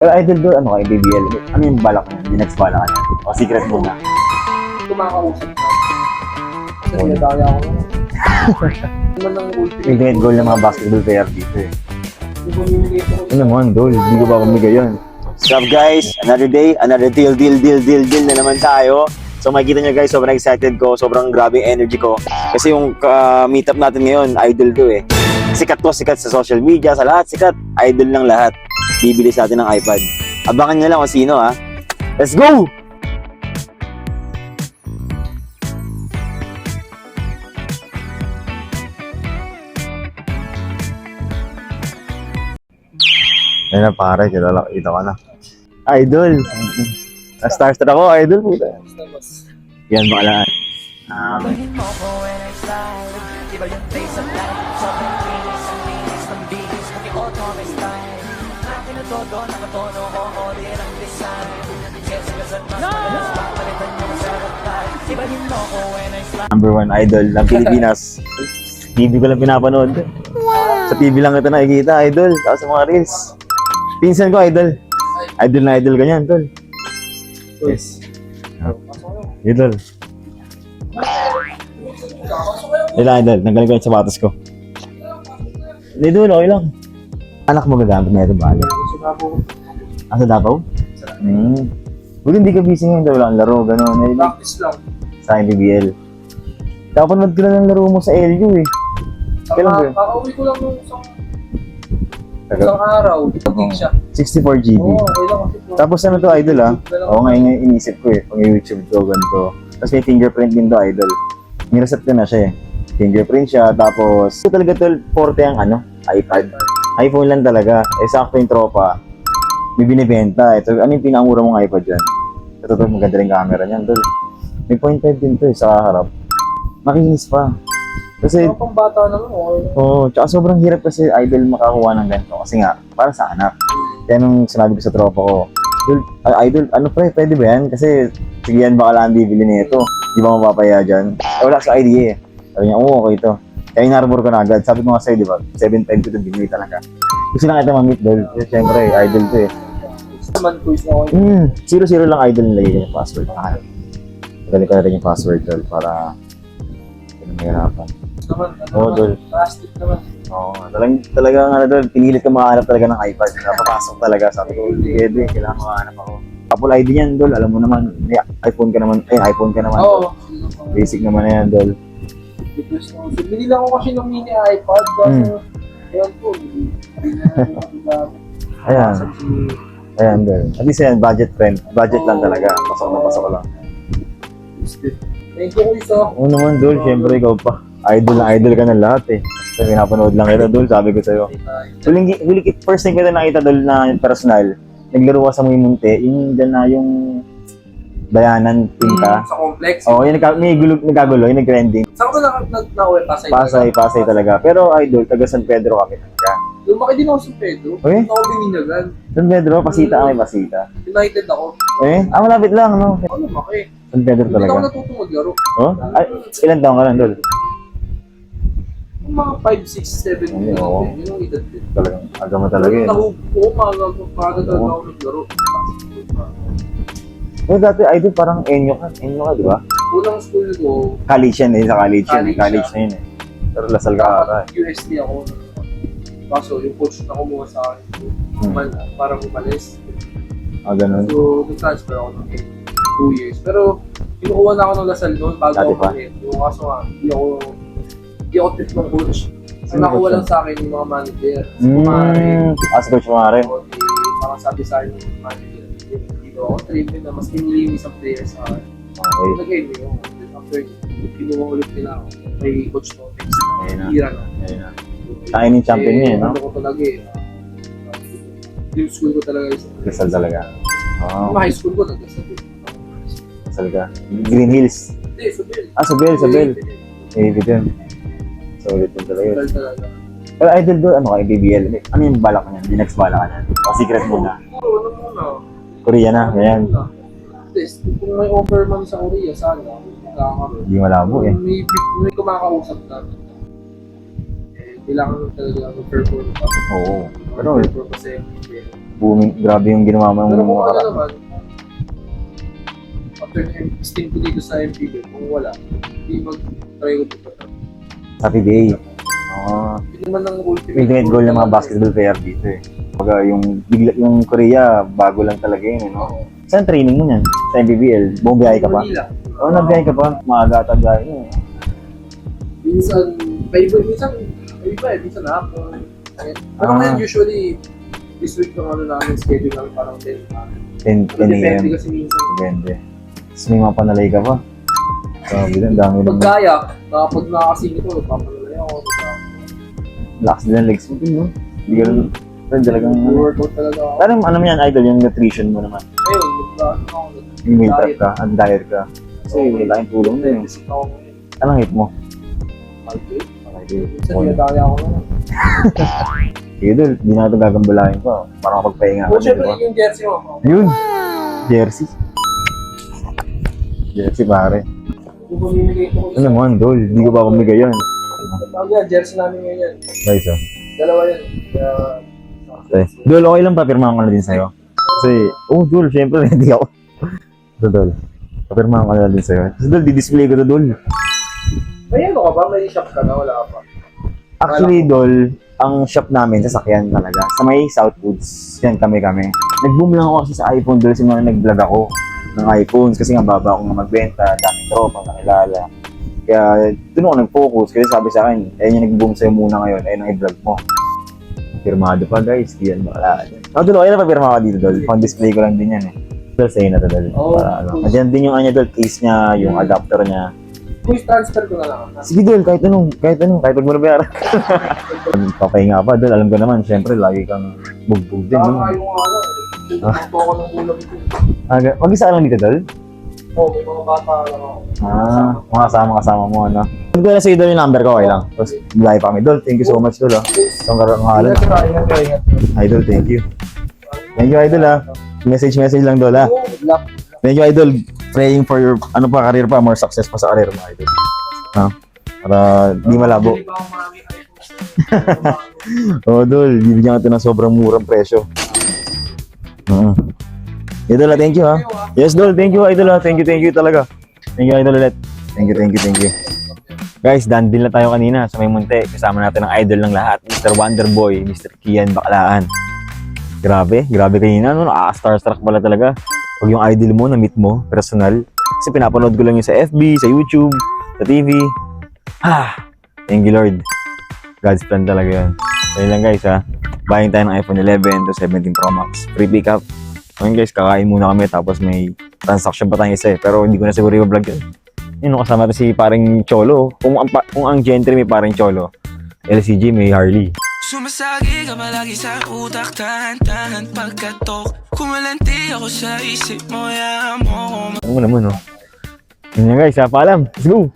Pero idol doon, ano kay BBL? Ano yung balak niya? Yung next balak niya? O secret muna? Kumakausap na. Kasi nadaya ako naman. Naman ng ultimate. Ultimate goal ng mga basketball player dito eh. Yung communicate ako. Ano naman, Dol? Hindi ko pa pamigay yan. What's up guys? Another day, another deal na naman tayo. So makikita nyo guys, sobrang excited ko, sobrang grabe energy ko. Kasi yung meetup natin ngayon, idol to eh. Sikat to, sikat sa social media, sa lahat, sikat. Idol ng lahat. Bibili sa atin ng iPad. Abangan nyo lang kung sino ha. Let's go! Ayun na pare, kilala ka na. Idol! Na-starstruck ako, idol po. Yan, makalaan. Ibahin mo ko when I slide. Iba yung taste of life. Sobrang kinis ang linis ng bihis. Pati-auto may style. Akin na todo, nakatono ko. Order ang design. Kasi kasal mas madalas papalitan yung sarap tayo. Ibahin mo ko when I slide. Number 1 idol ng Pilipinas. TV ko lang pinapanood. Sa TV lang ito nakikita, idol. Tapos sa mga reels. Pinsan ko, idol. Idol na idol ganyan, tol. Yes. Idol. Ilan, idol. Nanggaling ko yung sapatos ko. Idol, okay lang. Anak mo gagamit na ito, bali. Asa Davao? Buti hindi ka busy ngayon, wala kang laro, gano'n. Practice lang. Sa akin, BBL. Kapanood ka lang ng laro mo sa LU eh. Kailan ba yun? Kakauwi ko lang yung isang araw. Gig siya. 64 GB. Oo, okay lang kasi. Tapos ano to, idol ah? Oo, ngayon inisip ko eh. Pag YouTube to, ganito. Tapos may fingerprint din to, idol. Nireset ko na siya eh. Fingerprint siya, tapos ito talaga to, 40 ang ano, iPad. iPhone lang talaga. Eh, sakto yung tropa. May binibenta. Ito, ano yung pinakamura mong iPad dyan? Ito to, maganda rin camera niyan, tol. May 0.5 din to eh, sa harap. Makinis pa. Kasi, Mga pang bata naman, okay. tsaka sobrang hirap kasi idol makakuha ng ganito. Kasi nga, para sa anak. Kaya nung sinabi ko sa tropa ko, idol, ano pwede ba yan? Kasi, sige yan, baka lang bibili nito. Di ba mapapaya dyan? Wala sa idea eh. Sabi niya, oo, okay ito. Kaya inarbor ko na agad. Sabi ko nga sa'yo, di ba? 7.5 ko ito, binili talaga. Gusto lang ito mamit, dol. Siyempre, idol to eh. Naman quiz na ako. 0-0 lang idol nilagay yung password. Galing ko na rin yung password, dol, para hindi mahirapan. Naman, Oo, dol. plastic naman. Oo, talagang ano doon, pinilit ko makahanap talaga ng iPad. Napapasok talaga, sabi ko, hindi, kailangan makahanap ako. Apple ID yan, Dol, alam mo naman, may iPhone ka naman, iPhone ka naman. Oo. Basic naman na yan, Dol. Binila ko kasi ng mini iPad. Kaso, ayan po. Ayan. Ayan, Dol. At least yan, budget friend. Budget lang talaga. Pasok lang. Thank you, Kuya. Oo naman, Dol, syempre ikaw pa. Idol ka ng lahat eh. So, pinapanood lang kita, Dol, sabi ko sa'yo. First time ko na nakita, Dol, na personal. Naglaro ka sa Munti, yung dyan na yung Bayanan, Pinta. Sa complex. Oo, yung nagkagulo, yung nag-trending. Saan ka ba na-uwi? Pasay talaga. Pero idol, taga San Pedro kami talaga. Lumaki din ako sa Pedro. Eh? Ako bininagan. San Pedro, Pasita kami, Pasita. United ako. Malapit lang, no? Ako lumaki. San Pedro Hindi ako talaga. natutong maglaro. Oh? Ay, ilan taong ka lang, Dol? Yung mga 5, 6, 7 Hindi, yun oo. yung edad din. Talagang, aga mo talaga yun. Maaga talaga ako naglaro. Eh, dati idol, parang Enyo ka, di ba? Unang school ko, College yan eh, sa college yun. College College na yun eh. Pero Lasal ka ata eh. USD ako. Kaso yung coach na kumuha sa akin, parang umalis. Ganun. So, nag-transfer ako ng 2 years. Pero, kinukuha na ako ng Lasal noon bago Dati ako pa? ulit. Yung kaso nga, hindi ako trip ng coach. Sino Ang nakuha coach lang sa akin yung mga manager. Kumari. Sa Coach Mare. O, di, parang sabi sa akin yung manager. Hindi ko ako trip na mas pinili yung isang player sa akin. Okay. Nag-game yun. After, kinuha ulit nila ako. May coach no, next Ayun na. na, hira na. Ayun na. Kain yung champion niya eh, no? Ano ko talaga eh. Yung school ko talaga is Lasal talaga. Yung high school ko nag-Lasal. Lasal ka. Green Hills. Hindi, Sabel. Sa Bell. David yun. So, ulit yun talaga yun. Sabel talaga. Pero idol doon, ano kay BBL? Ano yung balak niya? Yung next balak niya? O secret muna? Ano muna? Korea na, ganyan. Test. Kung may offer man sa Korea, sana. Magkakaroon. Hindi malabo eh. May kumakausap na. Kailangan talaga mag-perform pa. Oo. Pero, Mag-perform kasi booming, grabe yung ginawa mo Pero ng kung mga ano karaan. naman, after ng stint ko dito sa MPB, kung wala, hindi mag-try ko dito. Sa PBA. Yun naman ang Ultimate goal ng mga basketball player dito eh. Pagka yung Korea, bago lang talaga yun, eh, no? Oo. Saan training mo yan? Sa MPBL? Buong biyahe ka pa? Manila. Oo, nagbiyahe ka pa. Maaga at biyahe mo. Minsan, minsan, minsan hapon. Pero ngayon, usually, this week ng ano namin, schedule namin parang 10. 10 Depende a.m. kasi minsan. Depende. Tapos may mga panalay ka pa. Sabi lang, dami Pag naman. kaya, kapag nakakasingit ko, papanalay ako. Lakas din ang legs mo din, no? Hindi ka rin, talagang, Workout talaga ako. parang ano mo yan, idol, yung nutrition mo naman. Ayun, magkano ako. Yung meal prep ka, ang diet ka. Kasi laking tulong din. Deficit ako ngayon. Anong hit mo? Malpit. Okay, Minsan, dinadaya ako naman. idol, di na ito gagambalahin ko. Para makapagpahinga ka, O, di syempre, ba? yung jersey mo. Yun! Jersey. Jersey, pare. Kung pamimigay ito ko Ano naman, Dol? Hindi ko ba kumigay yan? Tawag yan, jersey namin ngayon yan. Guys, ah. Dalawa yan. Kaya, Okay. Dol, okay lang papirmahan ko na din sa'yo. Kasi, Dol, syempre, hindi ako. Ito, Dol. Papirmahan ko na din sa'yo. Kasi, Dol, di-display ko to, Dol. may ano ka ba? May shop ka na? Wala ka pa? Actually, Dol, ang shop namin, sasakyan talaga. Sa may Southwoods. Yan, kami. Nag-boom lang ako kasi sa iPhone, Dol, kasi mga nag-vlog ako ng iPhones. Kasi nga, baba akong magbenta, daming tropang nakilala. Kaya, doon ako nag-focus. Kasi sabi sa akin, ayun yung nag-boom sa'yo muna ngayon, ayun ang i-vlog mo. Pirmado pa, guys. Kiyan mo. Dol, okay na pa pirma ka dito, Dol. Pang-display ko lang din yan, eh. Dol, sa'yo na to, Dol. Oo. Para, ano. Nandiyan din yung Dol, case niya, yung adapter niya. Quiz transfer ko na lang. Sige, Dol, kahit kahit huwag mo na bayaran. Papahinga pa, Dol. Alam ko naman, syempre, lagi kang bugbog din. Tama No? yung ano. Ito ako ng ulam ito. Mag-isa ka lang dito, Dol? Oo, may mga bata lang ako. Mga kasama mo, ano? Kung ko na sa'yo, Dol, yung number ko, okay lang. Tapos, lahi pa kami, Dol. Thank you so much, Dol, ah. Itong karangalan. Ingat. Idol, thank you. Thank you, Idol, ah. Message lang, Dol, ah. Oo, good luck. Thank you, Idol. Praying for your, career pa, more success pa sa career mo, Idol. Ha? Para di malabo. Bili pa ako maraming iPhones. Dol, bibigyan ka ito ng sobrang murang presyo. Idol, thank you, ha. Yes, Dol, thank you, Idol, ha. Thank you talaga. Thank you, Idol, ulit. Thank you. Guys, done din na tayo kanina sa May Munti. Kasama natin ang idol ng lahat, Mr. Wonderboy, Mr. Kian Baklaan. Grabe kanina, no? Nakaka-starstruck pala talaga. Pag yung idol mo, na-meet mo, personal. Kasi pinapanood ko lang yun sa FB, sa YouTube, sa TV. Thank you, Lord. God's plan talaga yun. So yun lang, guys, ha. Buying tayo ng iPhone 11 to 17 Pro Max. Free pickup. Ngayon, guys, kakain muna kami tapos may transaction pa tayong isa, eh. Pero hindi ko na siguro i-vlog yun. Yun, kasama natin si paring Cholo. Kung ang Gentry may paring Cholo, LCG may Harley. Sumasagi ka malagi sa utak, tahan-tahan pagkatok. Kumalanti ako sa isip mo, yahan mo. Ano mo naman, no? Yun nga, guys, ha. Paalam. Let's go!